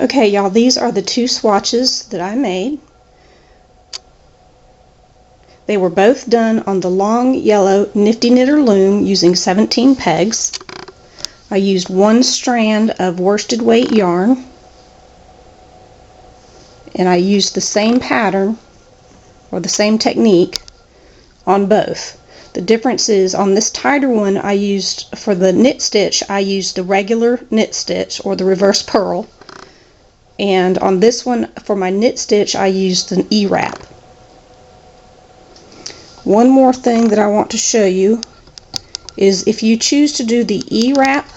Okay, y'all, these are the two swatches that I made. They were both done on the long yellow Nifty Knitter loom using 17 pegs. I used one strand of worsted weight yarn, and I used the same pattern or the same technique on both. The difference is on this tighter one, I used, for the knit stitch, I used the regular knit stitch or the reverse purl, and on this one for my knit stitch I used an E-wrap. One more thing that I want to show you is if you choose to do the E-wrap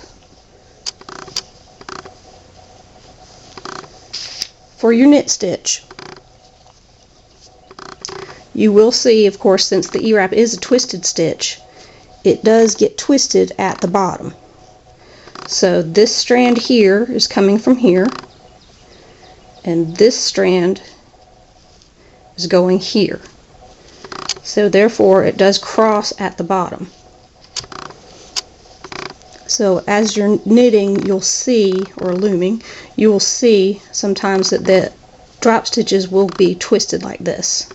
for your knit stitch, you will see, of course, since the E-wrap is a twisted stitch, it does get twisted at the bottom. So this strand here is coming from here, and this strand is going here. So therefore it does cross at the bottom. So as you're knitting, you'll see, or looming, you will see sometimes that the drop stitches will be twisted like this.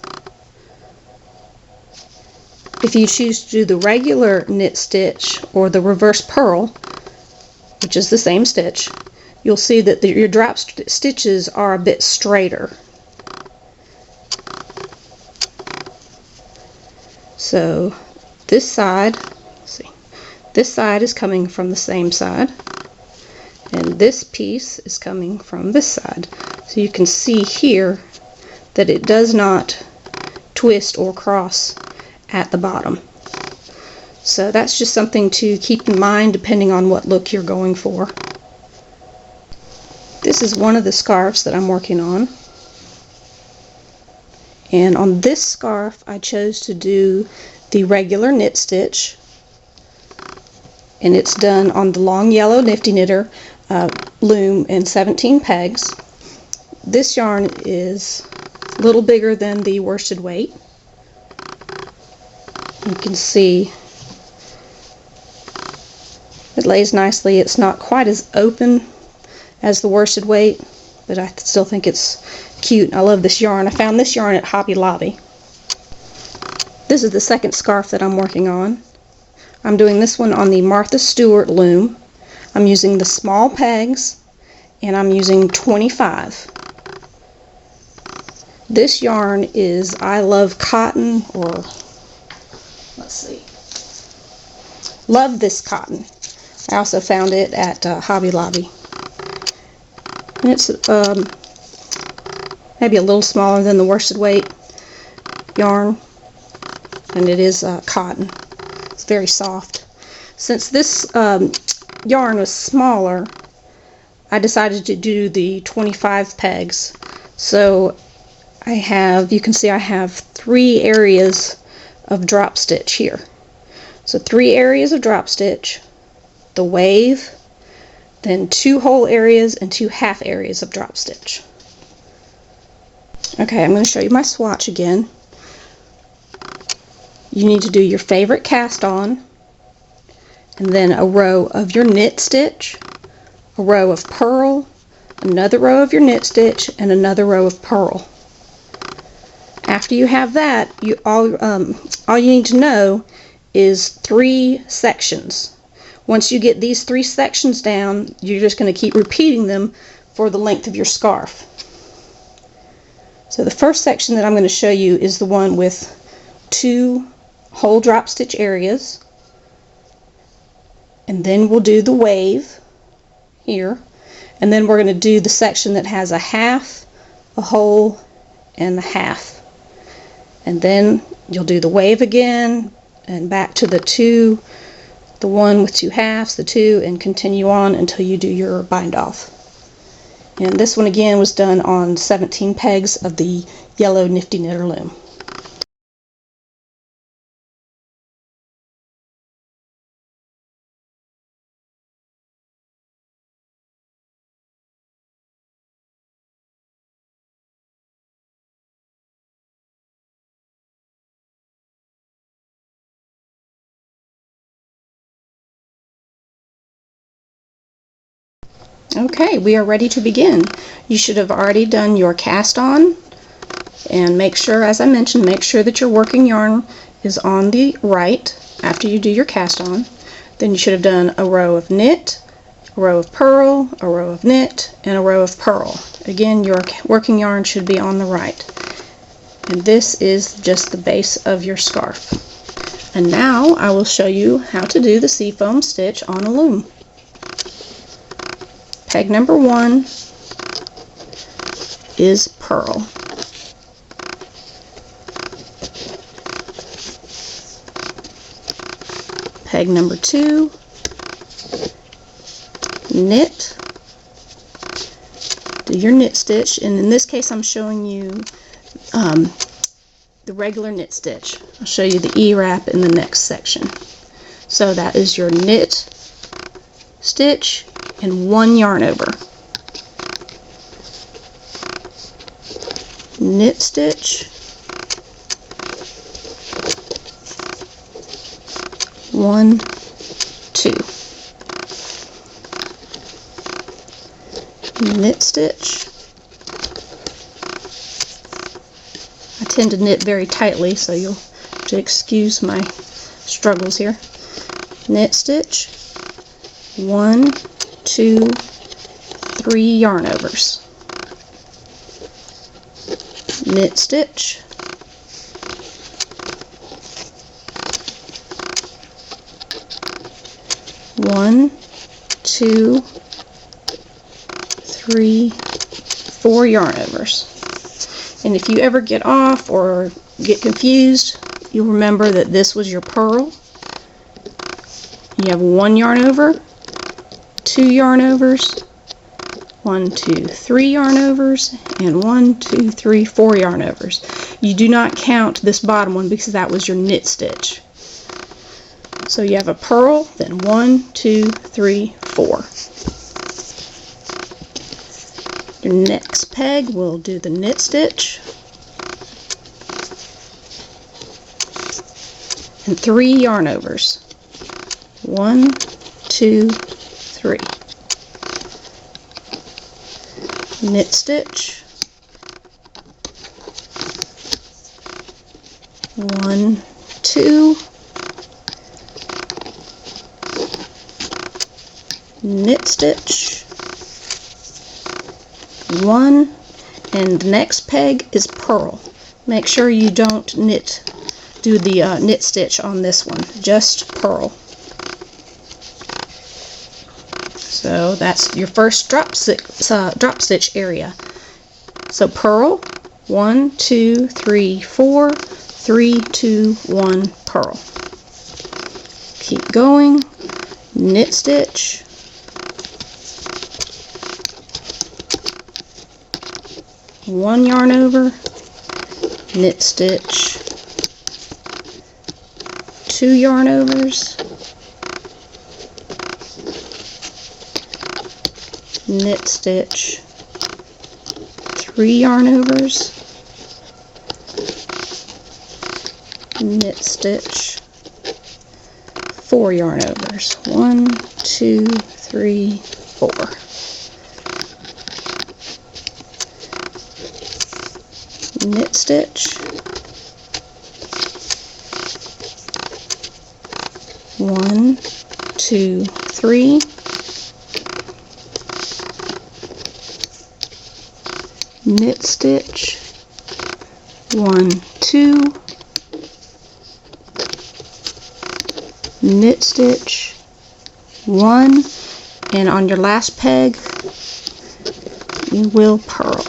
If you choose to do the regular knit stitch or the reverse purl, which is the same stitch, you'll see that your drop stitches are a bit straighter. So this side, let's see, this side is coming from the same side, and this piece is coming from this side. So you can see here that it does not twist or cross at the bottom. So that's just something to keep in mind depending on what look you're going for. This is one of the scarves that I'm working on. And on this scarf I chose to do the regular knit stitch, and it's done on the long yellow Nifty Knitter loom in 17 pegs. This yarn is a little bigger than the worsted weight. You can see it lays nicely. It's not quite as open as the worsted weight, but I still think it's cute. I love this yarn. I found this yarn at Hobby Lobby. This is the second scarf that I'm working on. I'm doing this one on the Martha Stewart loom. I'm using the small pegs, and I'm using 25. This yarn is I Love Cotton, or let's see, Love This Cotton. I also found it at Hobby Lobby. And it's maybe a little smaller than the worsted weight yarn, and it is cotton. It's very soft. Since this yarn was smaller, I decided to do the 25 pegs. So I have, you can see I have 3 areas of drop stitch here. So 3 areas of drop stitch, the wave, then 2 whole areas and 2 half areas of drop stitch. Okay, I'm going to show you my swatch again. You need to do your favorite cast on, and then a row of your knit stitch, a row of purl, another row of your knit stitch, and another row of purl. After you have that, all you need to know is 3 sections. Once you get these 3 sections down, you're just going to keep repeating them for the length of your scarf. So the first section that I'm going to show you is the one with 2 whole drop stitch areas, and then we'll do the wave here, and then we're going to do the section that has a half, a whole, and a half, and then you'll do the wave again and back to the one with 2 halves, the 2, and continue on until you do your bind off. And this one again was done on 17 pegs of the yellow Nifty Knitter loom. Okay, we are ready to begin. You should have already done your cast on, and make sure, as I mentioned, make sure that your working yarn is on the right after you do your cast on. Then you should have done a row of knit, a row of purl, a row of knit, and a row of purl. Again, your working yarn should be on the right. And this is just the base of your scarf. And now I will show you how to do the seafoam stitch on a loom. Peg number 1 is purl. Peg number 2, knit. Do your knit stitch, and in this case I'm showing you the regular knit stitch. I'll show you the E-wrap in the next section. So that is your knit stitch and 1 yarn over. Knit stitch, 1, 2. Knit stitch. I tend to knit very tightly, so you'll have to excuse my struggles here. Knit stitch, 1, 2, 3 yarn overs. Knit stitch, 1, 2, 3, 4 yarn overs. And if you ever get off or get confused, you'll remember that this was your purl. You have 1 yarn over, 2 yarn overs, 1, 2, 3 yarn overs, and 1, 2, 3, 4 yarn overs. You do not count this bottom one because that was your knit stitch. So you have a purl, then 1, 2, 3, 4. Your next peg will do the knit stitch and 3 yarn overs. 1, 2, 3. Knit stitch, 1, 2, knit stitch, 1, and the next peg is purl. Make sure you don't do the knit stitch on this one, just purl. So that's your first drop stitch area. So purl, 1, 2, 3, 4, 3, 2, 1, purl. Keep going, knit stitch, 1 yarn over, knit stitch, 2 yarn overs, knit stitch, 3 yarn overs, knit stitch, 4 yarn overs. 1, 2, 3, 4. Knit stitch, 1, 2, 3. Knit stitch, 1, 2, knit stitch, 1, and on your last peg you will purl.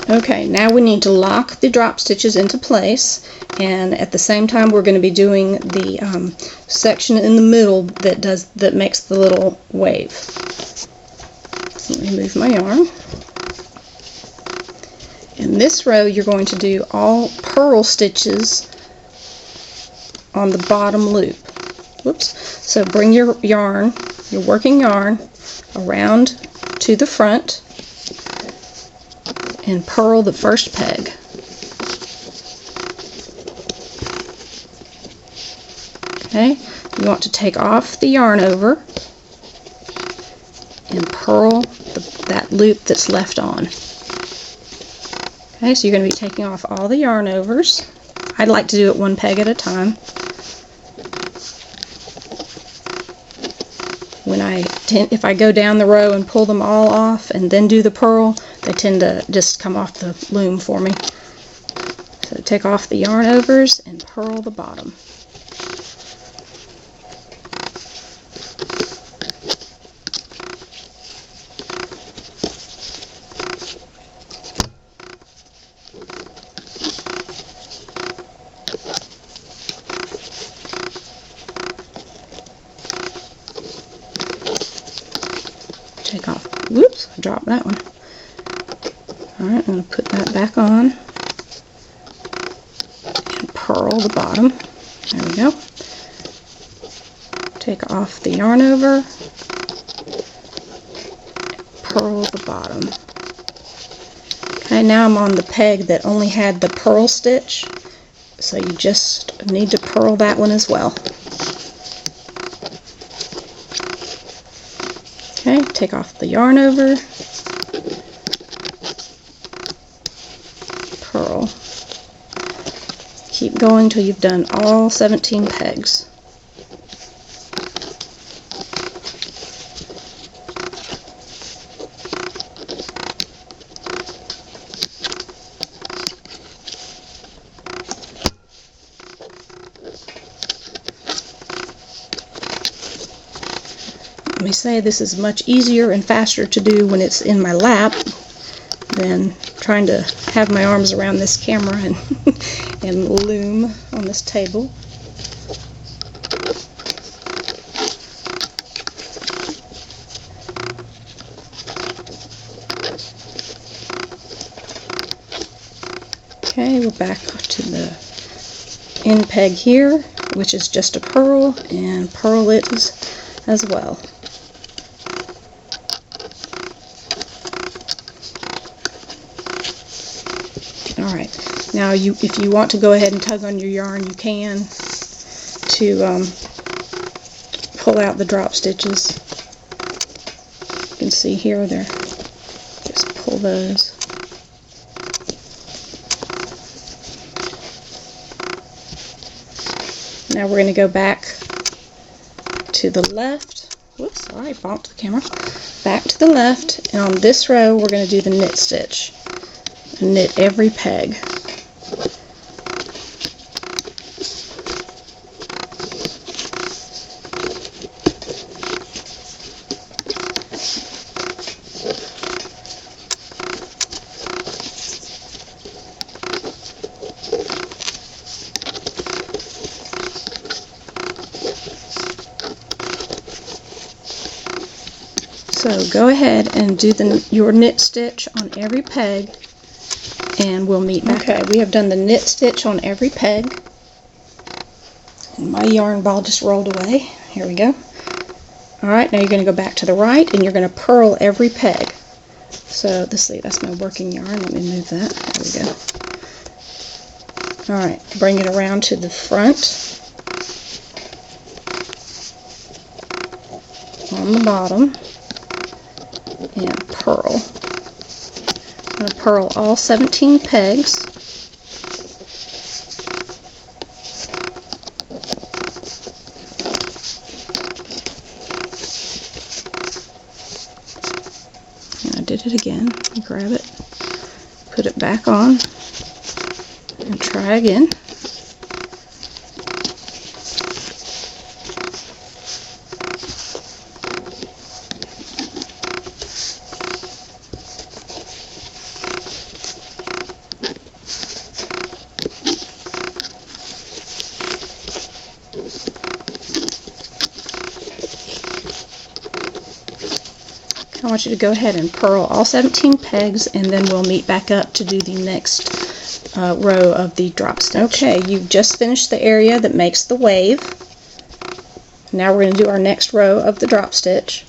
Okay, now we need to lock the drop stitches into place, and at the same time we're going to be doing the section in the middle that makes the little wave. Let me move my yarn. In this row you're going to do all purl stitches on the bottom loop. Whoops. So bring your yarn, your working yarn, around to the front and purl the first peg. Okay, you want to take off the yarn over and purl that loop that's left on. Okay, so you're going to be taking off all the yarn overs. I'd like to do it one peg at a time. If I go down the row and pull them all off and then do the purl, they tend to just come off the loom for me. So take off the yarn overs and purl the bottom. Take off, whoops, I dropped that one. Alright, I'm going to put that back on and purl the bottom. There we go. Take off the yarn over, purl the bottom. Okay, now I'm on the peg that only had the purl stitch, so you just need to purl that one as well. Okay, take off the yarn over, purl. Keep going till you've done all 17 pegs. Let me say this is much easier and faster to do when it's in my lap than trying to have my arms around this camera and, and loom on this table. Okay, we're back to the end peg here, which is just a purl, and purl it as well. Alright, now if you want to go ahead and tug on your yarn, you can to pull out the drop stitches. You can see here, just pull those. Now we're going to go back to the left. Whoops, sorry, bumped the camera. Back to the left, and on this row we're going to do the knit stitch. Knit every peg. So go ahead and do your knit stitch on every peg, and we'll meet back. Okay, we have done the knit stitch on every peg. And my yarn ball just rolled away. Here we go. Alright, now you're going to go back to the right and you're going to purl every peg. So, let's see, that's my working yarn. Let me move that. There we go. Alright, bring it around to the front. On the bottom. And purl. I'm going to purl all 17 pegs. And I did it again. Grab it, put it back on, and try again. I want you to go ahead and purl all 17 pegs, and then we'll meet back up to do the next row of the drop stitch. Okay, you've just finished the area that makes the wave. Now we're going to do our next row of the drop stitch.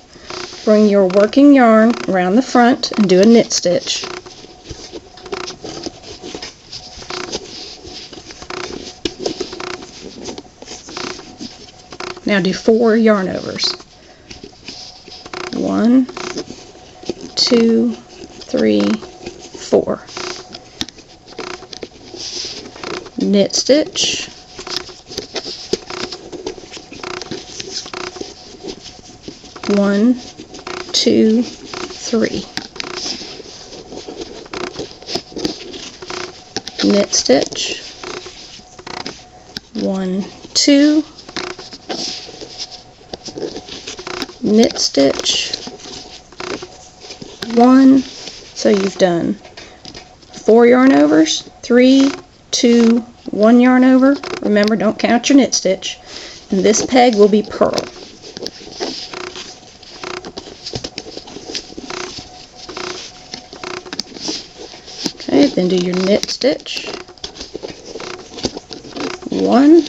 Bring your working yarn around the front and do a knit stitch. Now do 4 yarn overs. 1, 2, 3, 4. Knit stitch. 1, 2, 3. Knit stitch. 1, 2. Knit stitch. 1. So you've done 4 yarn overs, 3, 2, 1 yarn over. Remember, don't count your knit stitch. And this peg will be purl. Okay, then do your knit stitch. 1.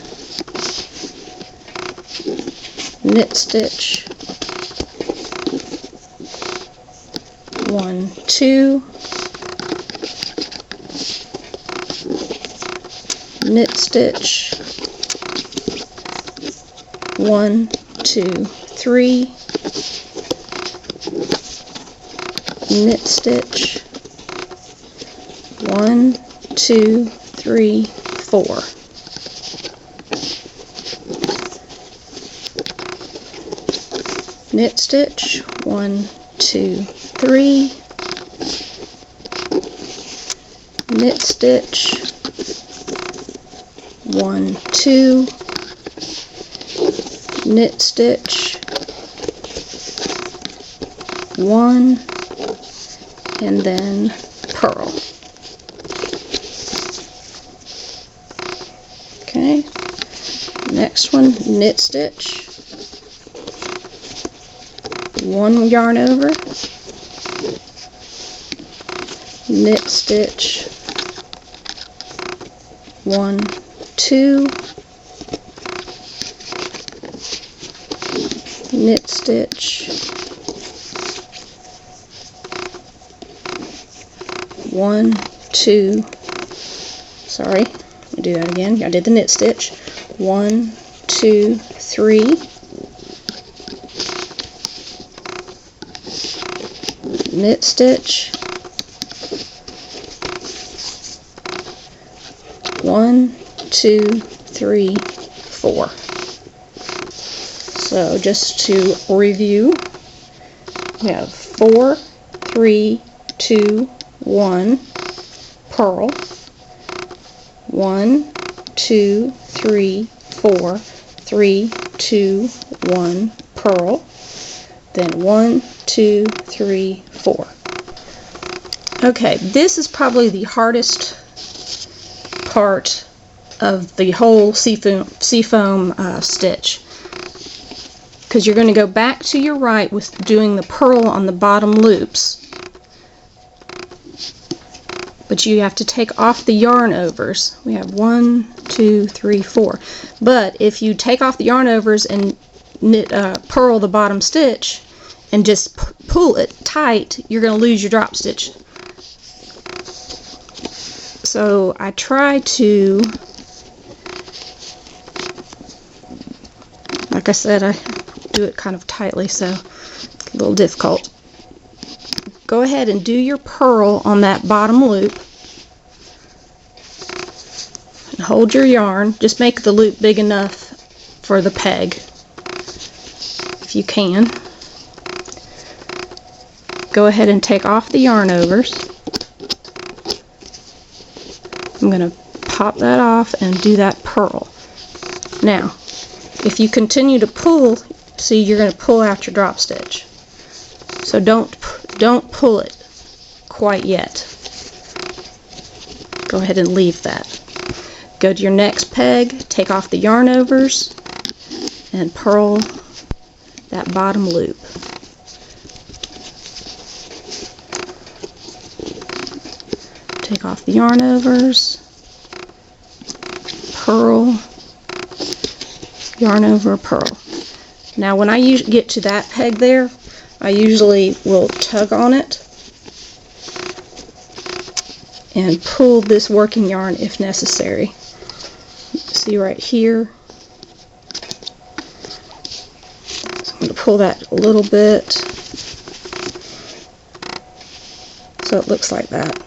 Knit stitch. 1, 2. Knit stitch. 1, 2, 3. Knit stitch. 1, 2, 3, 4. Knit stitch. 1, 2, 3. Knit stitch. 1, 2. Knit stitch. 1, and then purl. Okay, next one, knit stitch. 1 yarn over. Knit stitch. 1, 2. Knit stitch. 1, 2. Sorry, let me do that again. I did the knit stitch. 1, 2, 3. Knit stitch. 1, 2, 3, 4. So just to review, we have 4, 3, 2, 1, purl. 1, 2, 3, 4, 3, 2, 1, purl. Then 1, 2, 3, 4. Okay, this is probably the hardest part of the whole seafoam stitch, because you're going to go back to your right with doing the purl on the bottom loops, but you have to take off the yarn overs. We have 1, 2, 3, 4. But if you take off the yarn overs and purl the bottom stitch and just pull it tight, you're going to lose your drop stitch. So I try to, like I said, I do it kind of tightly, so it's a little difficult. Go ahead and do your purl on that bottom loop and hold your yarn. Just make the loop big enough for the peg, if you can. Go ahead and take off the yarn overs. I'm going to pop that off and do that purl. Now, if you continue to pull, see, you're going to pull out your drop stitch. So don't pull it quite yet. Go ahead and leave that. Go to your next peg, take off the yarn overs, and purl that bottom loop. Take off the yarn overs, purl, yarn over, purl. Now when I get to that peg there, I usually will tug on it and pull this working yarn if necessary. See right here, pull that a little bit so it looks like that.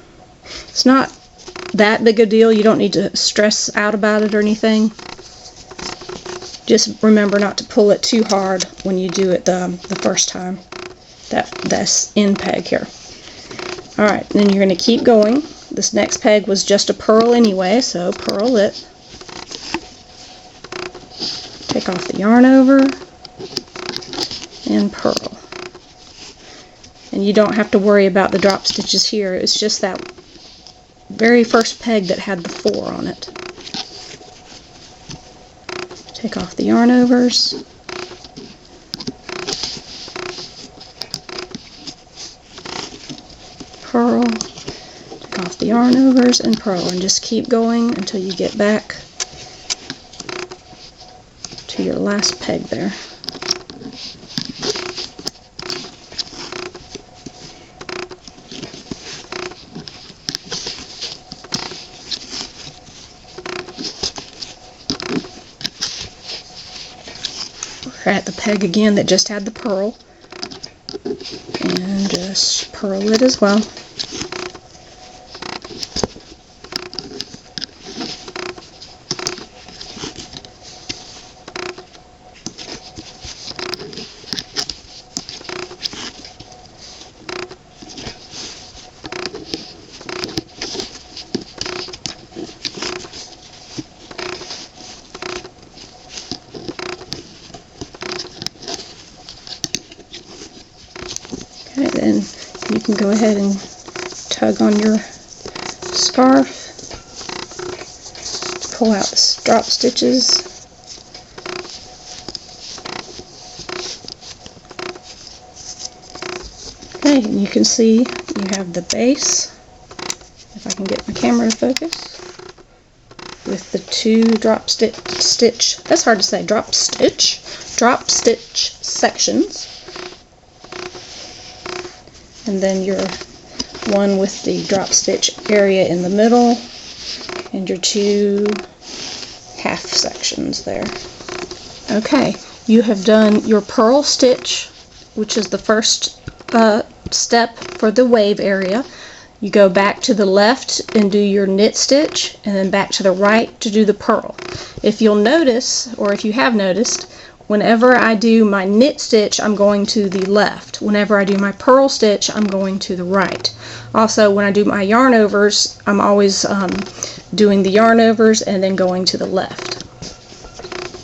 It's not that big a deal. You don't need to stress out about it or anything. Just remember not to pull it too hard when you do it the first time. That's end peg here. Alright, then you're going to keep going. This next peg was just a purl anyway, so purl it. Take off the yarn over and purl. And you don't have to worry about the drop stitches here. It's just that very first peg that had the 4 on it. Take off the yarn overs. Purl. Take off the yarn overs and purl, and just keep going until you get back to your last peg there. We're at the peg again that just had the purl, and just purl it as well. Okay, then you can go ahead and tug on your scarf to pull out the drop stitches. Okay, and you can see you have the base, if I can get my camera to focus, with the 2 drop stitch, that's hard to say, drop stitch sections. And then your one with the drop stitch area in the middle, and your 2 half sections there. Okay, you have done your purl stitch, which is the first step for the wave area. You go back to the left and do your knit stitch, and then back to the right to do the purl. If you'll notice, or if you have noticed, whenever I do my knit stitch, I'm going to the left. Whenever I do my purl stitch, I'm going to the right. Also, when I do my yarn overs, I'm always doing the yarn overs and then going to the left.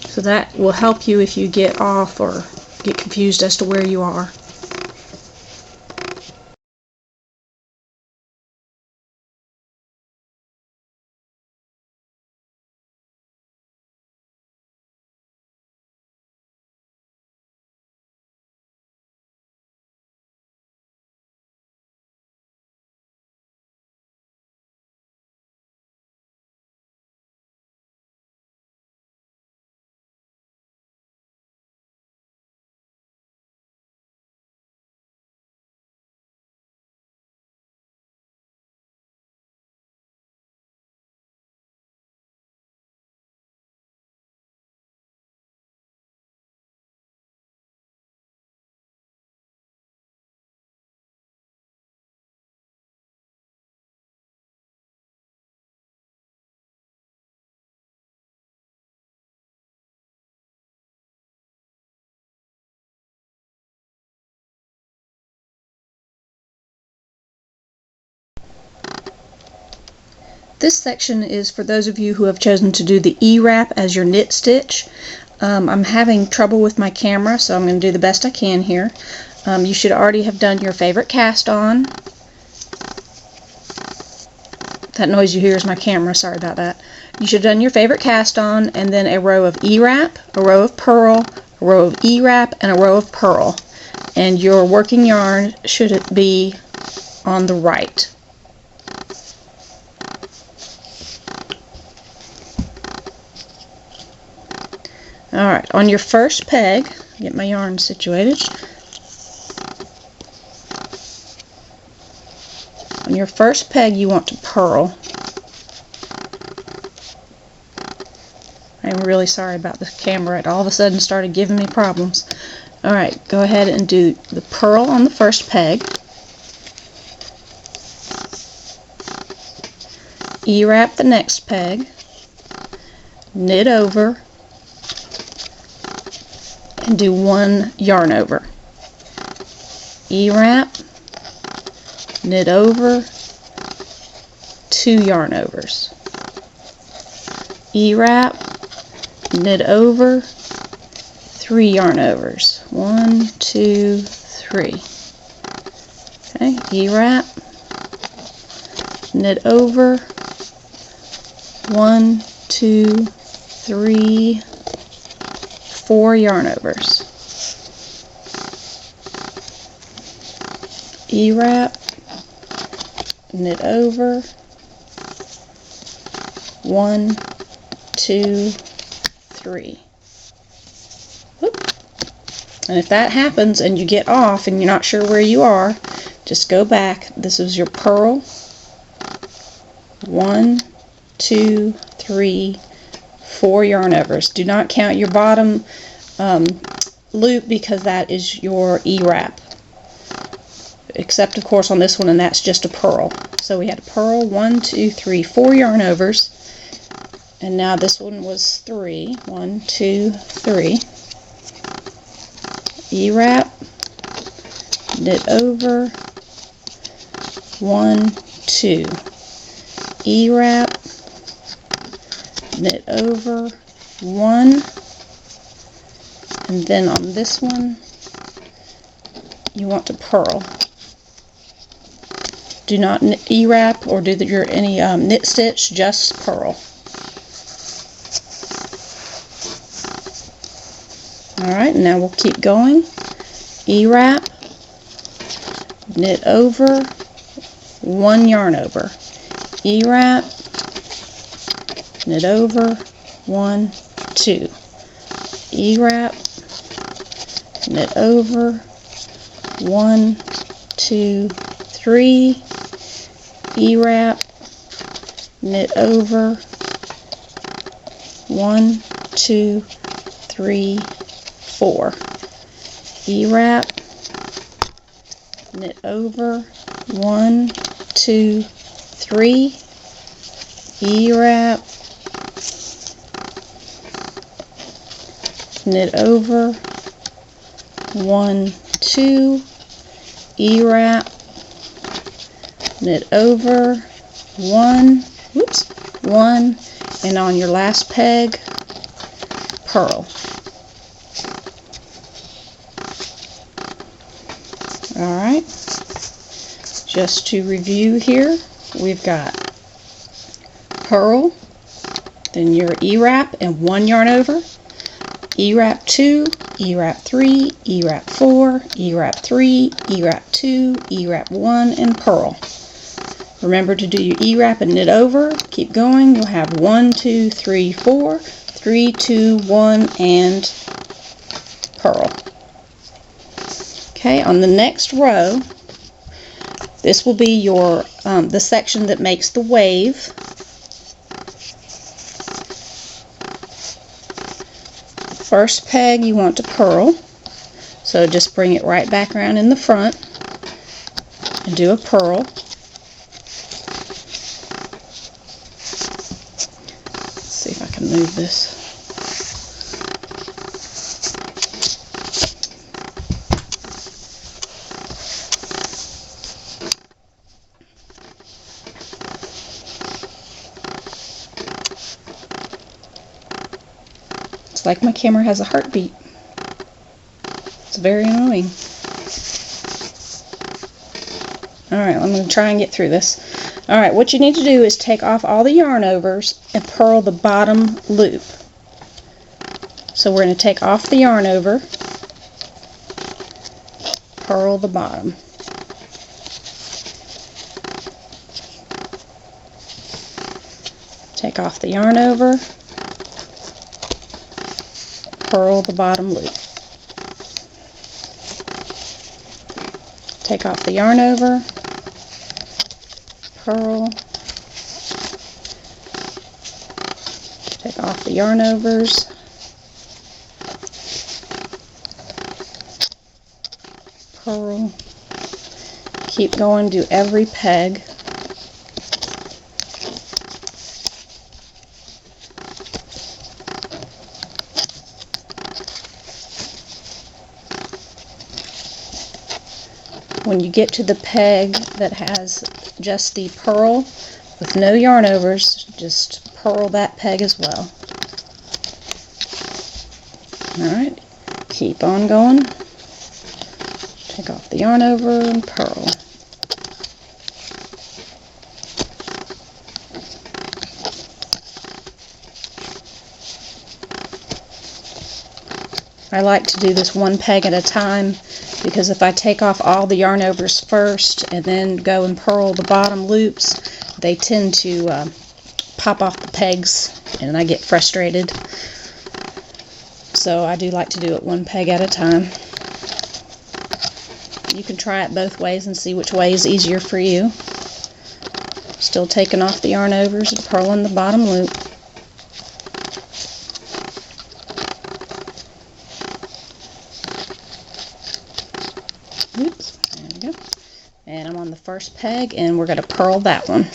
So that will help you if you get off or get confused as to where you are. This section is for those of you who have chosen to do the E-wrap as your knit stitch. I'm having trouble with my camera, so I'm going to do the best I can here. You should already have done your favorite cast on. That noise you hear is my camera, sorry about that. You should have done your favorite cast on, and then a row of E-wrap, a row of purl, a row of E-wrap, and a row of purl. And your working yarn should be on the right. Alright, on your first peg, get my yarn situated. On your first peg you want to purl. I'm really sorry about the camera. It all of a sudden started giving me problems. Alright, go ahead and do the purl on the first peg. E-wrap the next peg, knit over, and do 1 yarn over. E-wrap, knit over, 2 yarn overs. E-wrap, knit over, 3 yarn overs. 1, 2, 3. Okay, E-wrap, knit over, 1, 2, 3, 4 yarn overs. E-wrap, knit over, 1, 2, 3. Whoop. And if that happens and you get off and you're not sure where you are, just go back. This is your purl. 1, 2, 3, 4 yarn overs. Do not count your bottom loop because that is your E-wrap. Except of course on this one, and that's just a purl. So we had a purl, 1, 2, 3, 4 yarn overs. And now this one was 3. 1, 2, 3. E-wrap, knit over, 1, 2. E-wrap, knit over, 1. And then on this one, you want to purl. Do not E-wrap or do any knit stitch, just purl. Alright, now we'll keep going. E-wrap, knit over, 1 yarn over. E-wrap, knit over, 1, 2. E-wrap, knit over, 1, 2, 3. E-wrap, knit over, 1, 2, 3, 4. E-wrap, knit over, 1, 2, 3. E-wrap, knit over, 1, 2. E-wrap, knit over, 1, whoops, 1, and on your last peg, purl. Alright, just to review here, we've got purl, then your E-wrap and 1 yarn over, E-wrap 2, E-wrap 3, E-wrap 4, E-wrap 3, E-wrap 2, E-wrap 1, and purl. Remember to do your E-wrap and knit over. Keep going. You'll have 1, 2, 3, 4, 3, 2, 1, and purl. Okay, on the next row, this will be your the section that makes the wave. First peg you want to purl, so just bring it right back around in the front and do a purl. Let's see if I can move this. Like my camera has a heartbeat. It's very annoying. Alright, I'm going to try and get through this. Alright, what you need to do is take off all the yarn overs and purl the bottom loop. So we're going to take off the yarn over, purl the bottom. Take off the yarn over, purl the bottom loop. Take off the yarn over, purl, take off the yarn overs, purl. Keep going, do every peg. When you get to the peg that has just the purl with no yarn overs, just purl that peg as well. Alright, keep on going. Take off the yarn over and purl. I like to do this one peg at a time, because if I take off all the yarn overs first and then go and purl the bottom loops, they tend to pop off the pegs and I get frustrated. So I do like to do it one peg at a time. You can try it both ways and see which way is easier for you. Still taking off the yarn overs and purling the bottom loop. Oops, there we go. And I'm on the first peg and we're going to purl that one.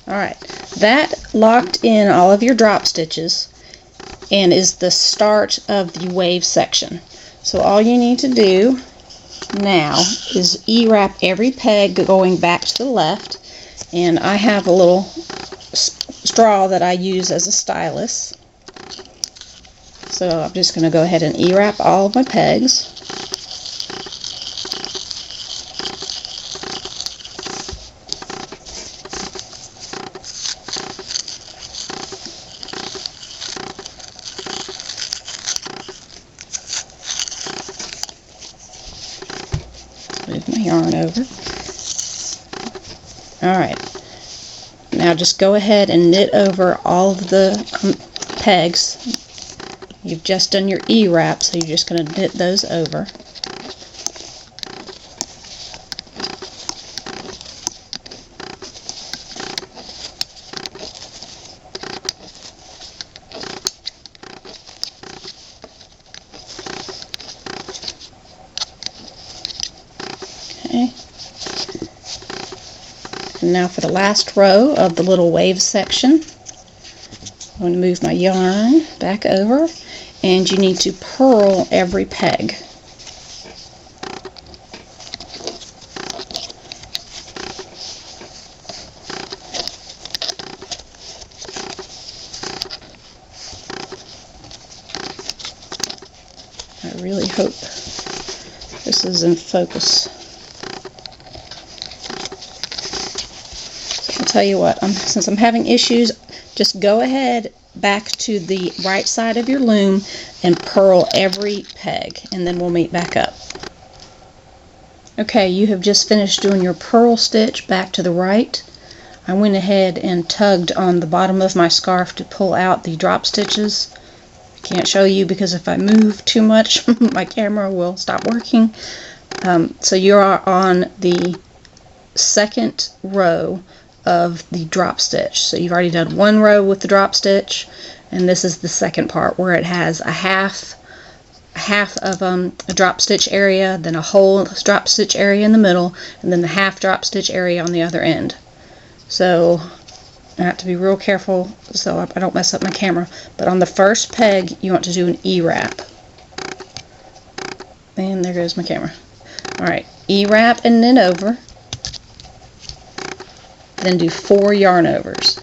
Alright, that locked in all of your drop stitches and is the start of the wave section. So all you need to do now is E-wrap every peg going back to the left, and I have a little straw that I use as a stylus. So I'm just going to go ahead and E-wrap all of my pegs. Move my yarn over. Alright, now just go ahead and knit over all of the pegs. You've just done your E-wrap, so you're just going to knit those over. Okay. And now for the last row of the little wave section, I'm going to move my yarn back over, and you need to purl every peg. I really hope this is in focus. I'll tell you what, since I'm having issues, just go ahead back to the right side of your loom and purl every peg, and then we'll meet back up. Okay, you have just finished doing your purl stitch back to the right. I went ahead and tugged on the bottom of my scarf to pull out the drop stitches. I can't show you because if I move too much my camera will stop working. So you are on the second row of the drop stitch. So you've already done one row with the drop stitch, and this is the second part where it has a half of a drop stitch area, then a whole drop stitch area in the middle, and then the half drop stitch area on the other end. So I have to be real careful so I don't mess up my camera. But on the first peg you want to do an E-wrap. And there goes my camera. Alright, E-wrap and knit over. Then do 4 yarn overs.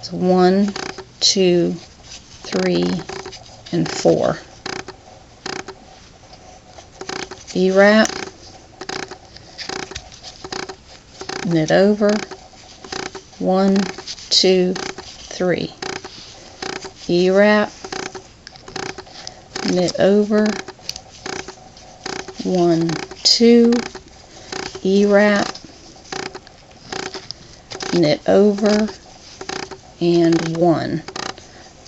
So 1, 2, 3, and 4. E-wrap, knit over, 1, 2, 3. E-wrap, knit over, 1, 2, E-wrap, knit over, and 1.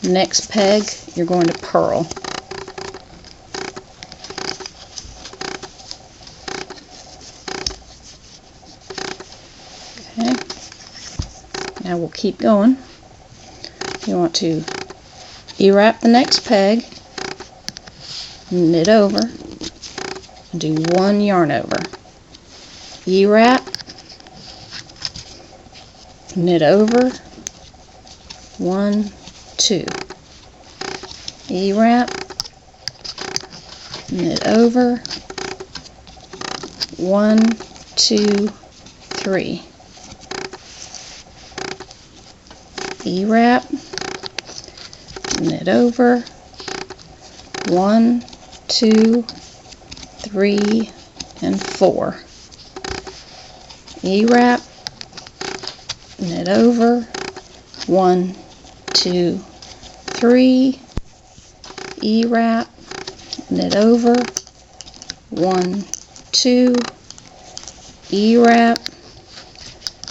Next peg you're going to purl. Okay, now we'll keep going. You want to E-wrap the next peg, knit over, do 1 yarn over, E-wrap, knit over, 1, 2, E-wrap, knit over, 1, 2, 3, E-wrap, knit over, 1, 2, 3, and 4, E-wrap, knit over, 1, 2, 3, E-wrap, knit over, 1, 2, E-wrap,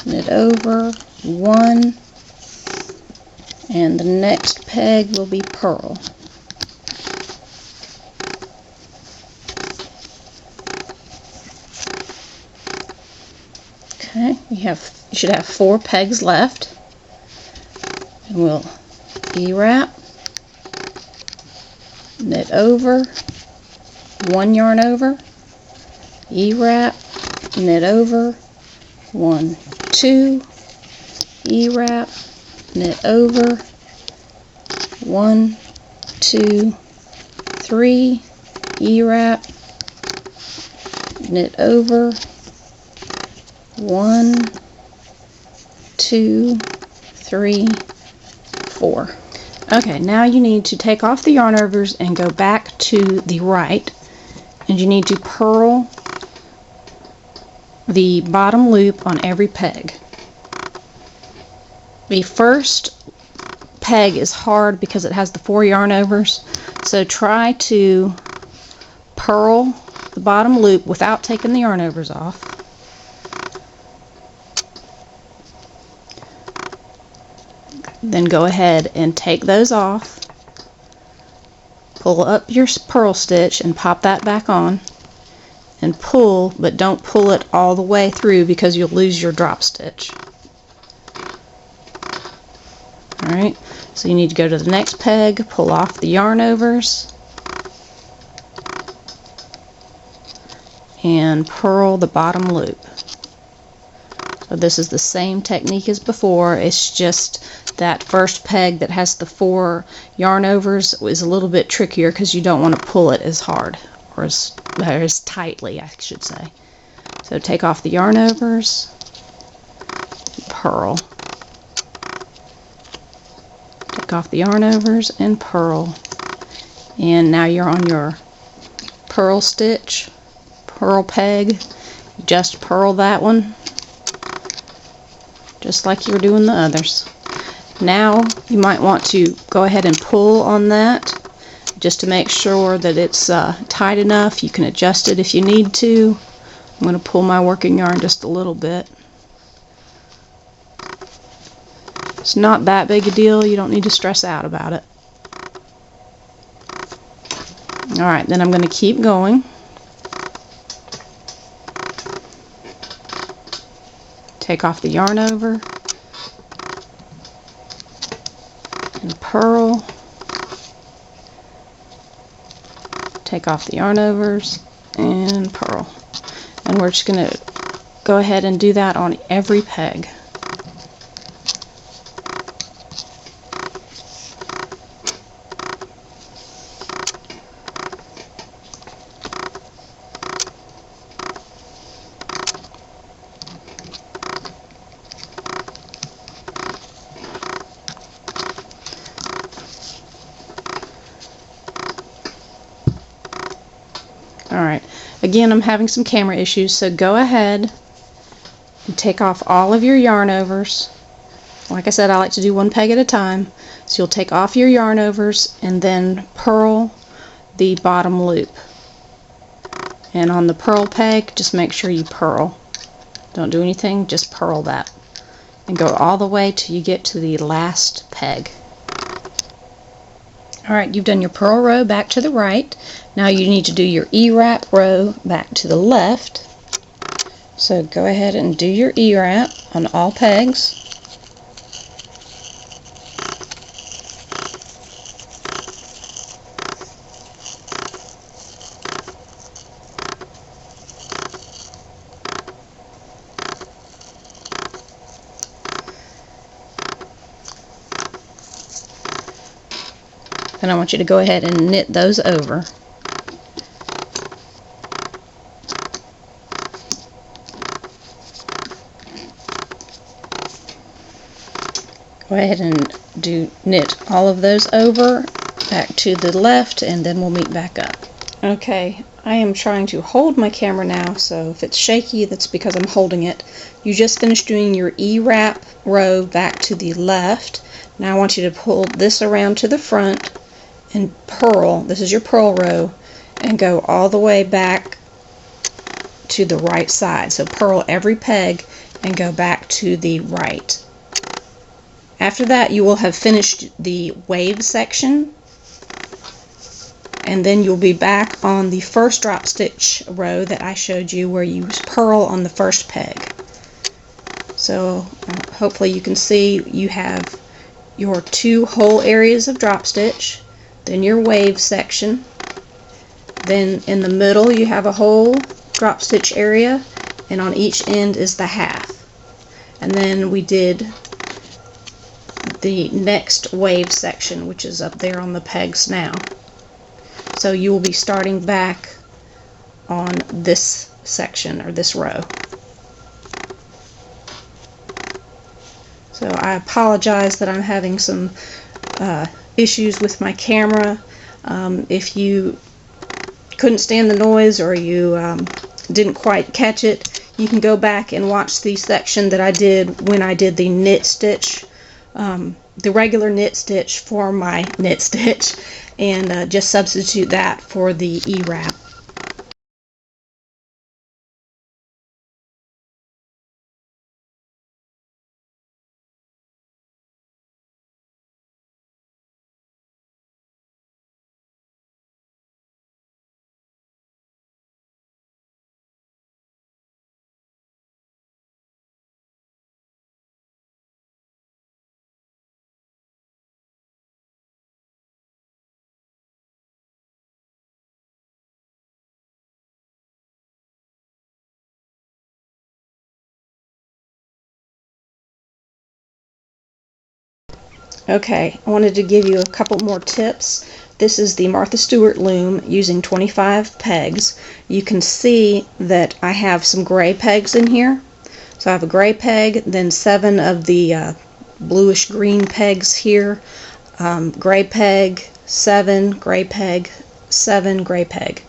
knit over, 1, and the next peg will be purl. Okay, you should have 4 pegs left, and we'll E-wrap, knit over, 1 yarn over, E-wrap, knit over, 1, 2, E-wrap, knit over, 1, 2, 3, E-wrap, knit over, 1, 2, 3, 4. Okay, now you need to take off the yarn overs and go back to the right, and you need to purl the bottom loop on every peg. The first peg is hard because it has the 4 yarn overs, so try to purl the bottom loop without taking the yarn overs off. Then go ahead and take those off, pull up your purl stitch and pop that back on, and pull, but don't pull it all the way through because you'll lose your drop stitch. Alright, so you need to go to the next peg, pull off the yarn overs, and purl the bottom loop. So this is the same technique as before, it's just that first peg that has the 4 yarn overs is a little bit trickier because you don't want to pull it as hard, or as tightly, I should say. So take off the yarn overs, purl. Take off the yarn overs and purl. And now you're on your purl stitch, purl peg. Just purl that one, just like you were doing the others. Now you might want to go ahead and pull on that just to make sure that it's tight enough. You can adjust it if you need to. I'm going to pull my working yarn just a little bit. It's not that big a deal. You don't need to stress out about it. Alright, then I'm going to keep going. Take off the yarn over and purl. Take off the yarn overs and purl. And we're just going to go ahead and do that on every peg. Alright, again I'm having some camera issues, so go ahead and take off all of your yarn overs. Like I said, I like to do one peg at a time. So you'll take off your yarn overs and then purl the bottom loop. And on the purl peg, just make sure you purl. Don't do anything, just purl that. And go all the way till you get to the last peg. Alright, you've done your purl row back to the right. Now you need to do your E-wrap row back to the left. So go ahead and do your E-wrap on all pegs. and I want you to go ahead and knit those over. Go ahead and knit all of those over back to the left, and then we'll meet back up. Okay, I am trying to hold my camera now, so if it's shaky, that's because I'm holding it. You just finished doing your E-wrap row back to the left. Now I want you to pull this around to the front and purl. This is your purl row, and go all the way back to the right side. So purl every peg and go back to the right. After that, you will have finished the wave section, and then you'll be back on the first drop stitch row that I showed you, where you purl on the first peg. So hopefully you can see you have your 2 whole areas of drop stitch, then your wave section, then in the middle you have a whole drop stitch area, and on each end is the half. And then we did the next wave section, which is up there on the pegs now. So you will be starting back on this section, or this row. So I apologize that I'm having some issues with my camera. If you couldn't stand the noise, or you didn't quite catch it, you can go back and watch the section that I did when I did the knit stitch, the regular knit stitch for my knit stitch, and just substitute that for the E-wrap. Okay, I wanted to give you a couple more tips. This is the Martha Stewart loom using 25 pegs. You can see that I have some gray pegs in here. So I have a gray peg, then 7 of the bluish green pegs here, gray peg, 7, gray peg, 7, gray peg.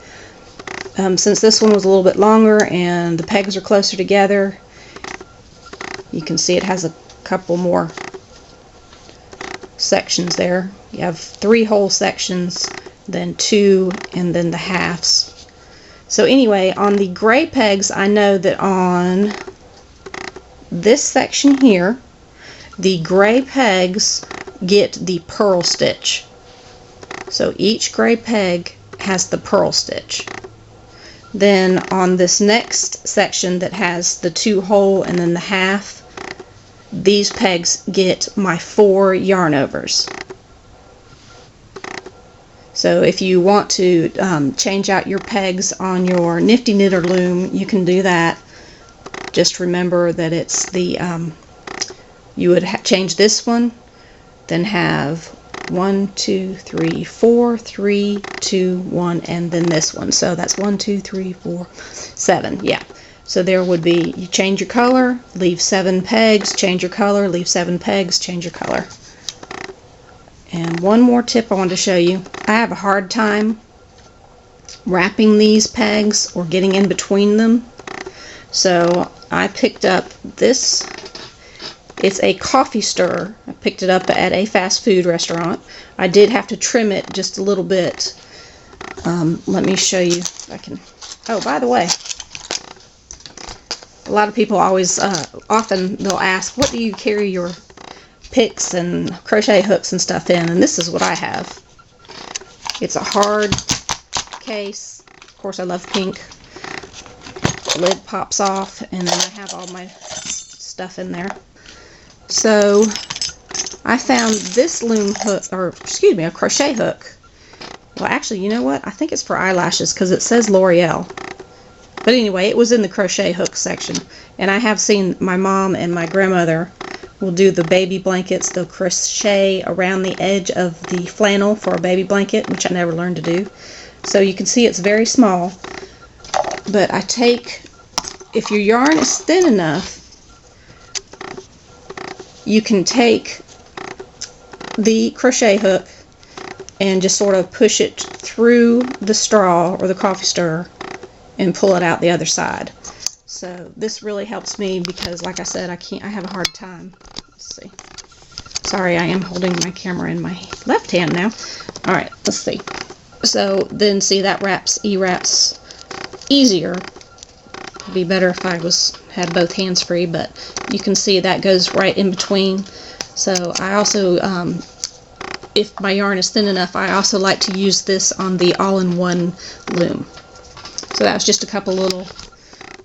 Since this one was a little bit longer and the pegs are closer together, you can see it has a couple more sections there. You have 3 whole sections, then 2, and then the halves. So anyway, on the gray pegs, I know that on this section here, the gray pegs get the purl stitch. So each gray peg has the purl stitch. Then on this next section that has the 2 whole and then the half, these pegs get my 4 yarn overs. So if you want to change out your pegs on your Nifty Knitter loom, you can do that. Just remember that it's the you would change this one, then have 1, 2, 3, 4, 3, 2, 1, and then this one. So that's 1, 2, 3, 4, 7. Yeah. So there would be, you change your color, leave 7 pegs, change your color, leave 7 pegs, change your color. And one more tip I wanted to show you. I have a hard time wrapping these pegs or getting in between them. So I picked up this. It's a coffee stirrer. I picked it up at a fast food restaurant. I did have to trim it just a little bit. Let me show you if I can. Oh, by the way, a lot of people always, often they'll ask, what do you carry your picks and crochet hooks and stuff in? And this is what I have. It's a hard case. Of course, I love pink. The lid pops off, and then I have all my stuff in there. So I found this loom hook, or excuse me, a crochet hook. Well, actually, you know what? I think it's for eyelashes because it says Loreal. But anyway, it was in the crochet hook section, and I have seen my mom and my grandmother will do the baby blankets. They'll crochet around the edge of the flannel for a baby blanket, which I never learned to do. So you can see it's very small, but I take, if your yarn is thin enough, you can take the crochet hook and just sort of push it through the straw or the coffee stirrer and pull it out the other side. So this really helps me because, like I said, I have a hard time. Let's see. Sorry, I am holding my camera in my left hand now. All right, let's see. So then see, that e-wraps easier. It'd be better if I had both hands free, but you can see that goes right in between. So I also, if my yarn is thin enough, I also like to use this on the all-in-one loom. So that was just a couple little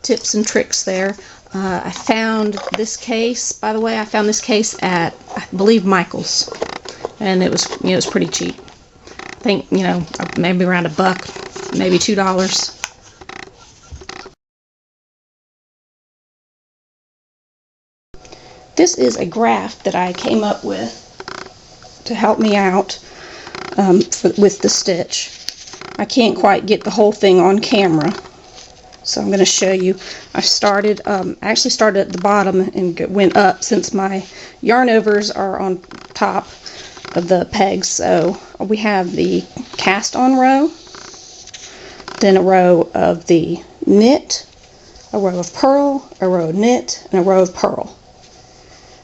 tips and tricks there. I found this case, by the way, I found this case at, I believe, Michael's, and it was pretty cheap. I think, maybe around $1, maybe $2. This is a graph that I came up with to help me out with the stitch. I can't quite get the whole thing on camera, so I'm going to show you. I actually started at the bottom and went up, since my yarn overs are on top of the pegs. So we have the cast on row, then a row of the knit, a row of purl, a row of knit, and a row of purl.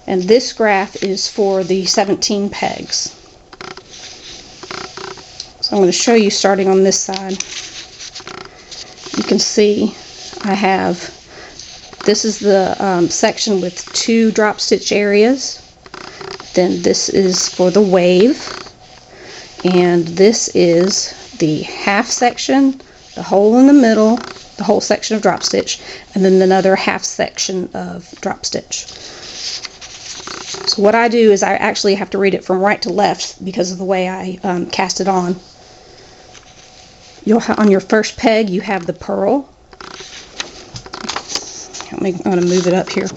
And this graph is for the 17 pegs. So I'm going to show you starting on this side. You can see I have, this is the section with 2 drop stitch areas. Then this is for the wave. And this is the half section, the hole in the middle, the whole section of drop stitch, and then another half section of drop stitch. So what I do is I actually have to read it from right to left because of the way I cast it on. On your first peg, you have the purl. I'm going to move it up here.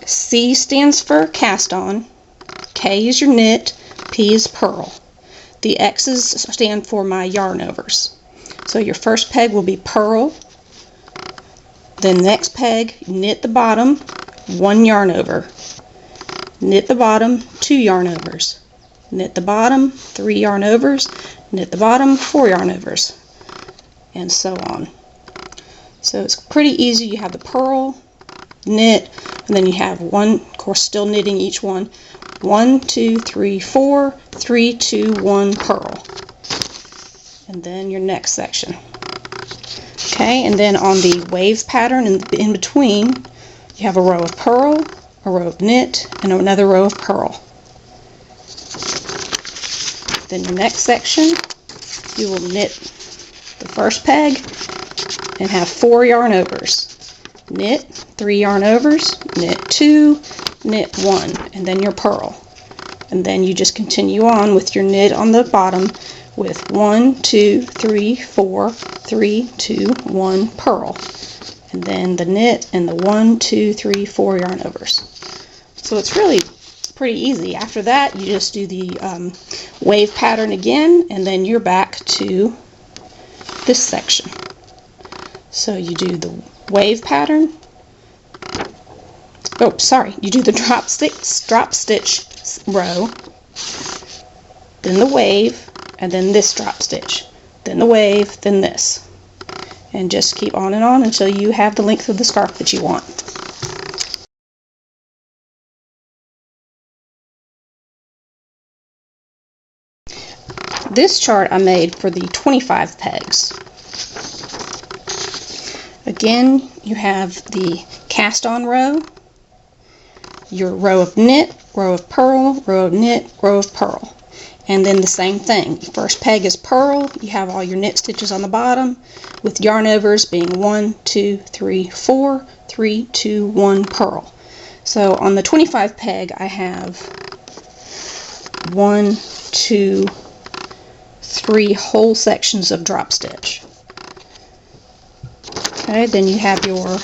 C stands for cast on, K is your knit, P is purl. The X's stand for my yarn overs. So your first peg will be purl. Then next peg, knit the bottom, 1 yarn over. Knit the bottom, 2 yarn overs. Knit the bottom, 3 yarn overs. Knit the bottom, 4 yarn overs. And so on. So it's pretty easy. You have the purl, knit, and then you have one, of course, still knitting each one. 1, 2, 3, 4, 3, 2, 1, purl. And then your next section. Okay, and then on the waves pattern in between, you have a row of purl, a row of knit, and another row of purl. Then your next section, you will knit the first peg and have 4 yarn overs. Knit, 3 yarn overs, knit 2, knit 1, and then your purl. And then you just continue on with your knit on the bottom with 1, 2, 3, 4, 3, 2, 1, purl. And then the knit and the 1, 2, 3, 4 yarn overs. So it's really pretty easy. After that, you just do the wave pattern again, and then you're back to this section. So you do the wave pattern. Oh, sorry. You do the drop stitch row, then the wave, and then this drop stitch, then the wave, then this, and just keep on and on until you have the length of the scarf that you want. This chart I made for the 25 pegs. Again, you have the cast on row, your row of knit, row of purl, row of knit, row of purl. And then the same thing. First peg is purl, you have all your knit stitches on the bottom, with yarn overs being 1, 2, 3, 4, 3, 2, 1, purl. So on the 25 peg I have 1, 2, 3 whole sections of drop stitch. Okay, then you have your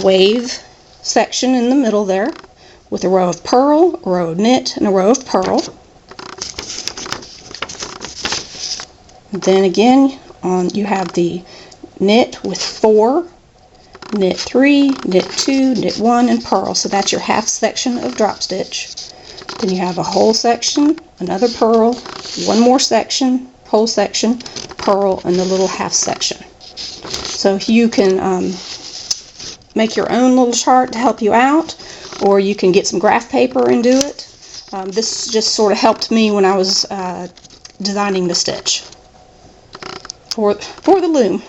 wave section in the middle there with a row of purl, a row of knit, and a row of purl. Then again, you have the knit with 4, knit 3, knit 2, knit 1, and purl. So that's your half section of drop stitch. Then you have a whole section, another purl, one more section, whole section, purl, and the little half section. So you can make your own little chart to help you out, or you can get some graph paper and do it. This just sort of helped me when I was designing the stitch for the loom.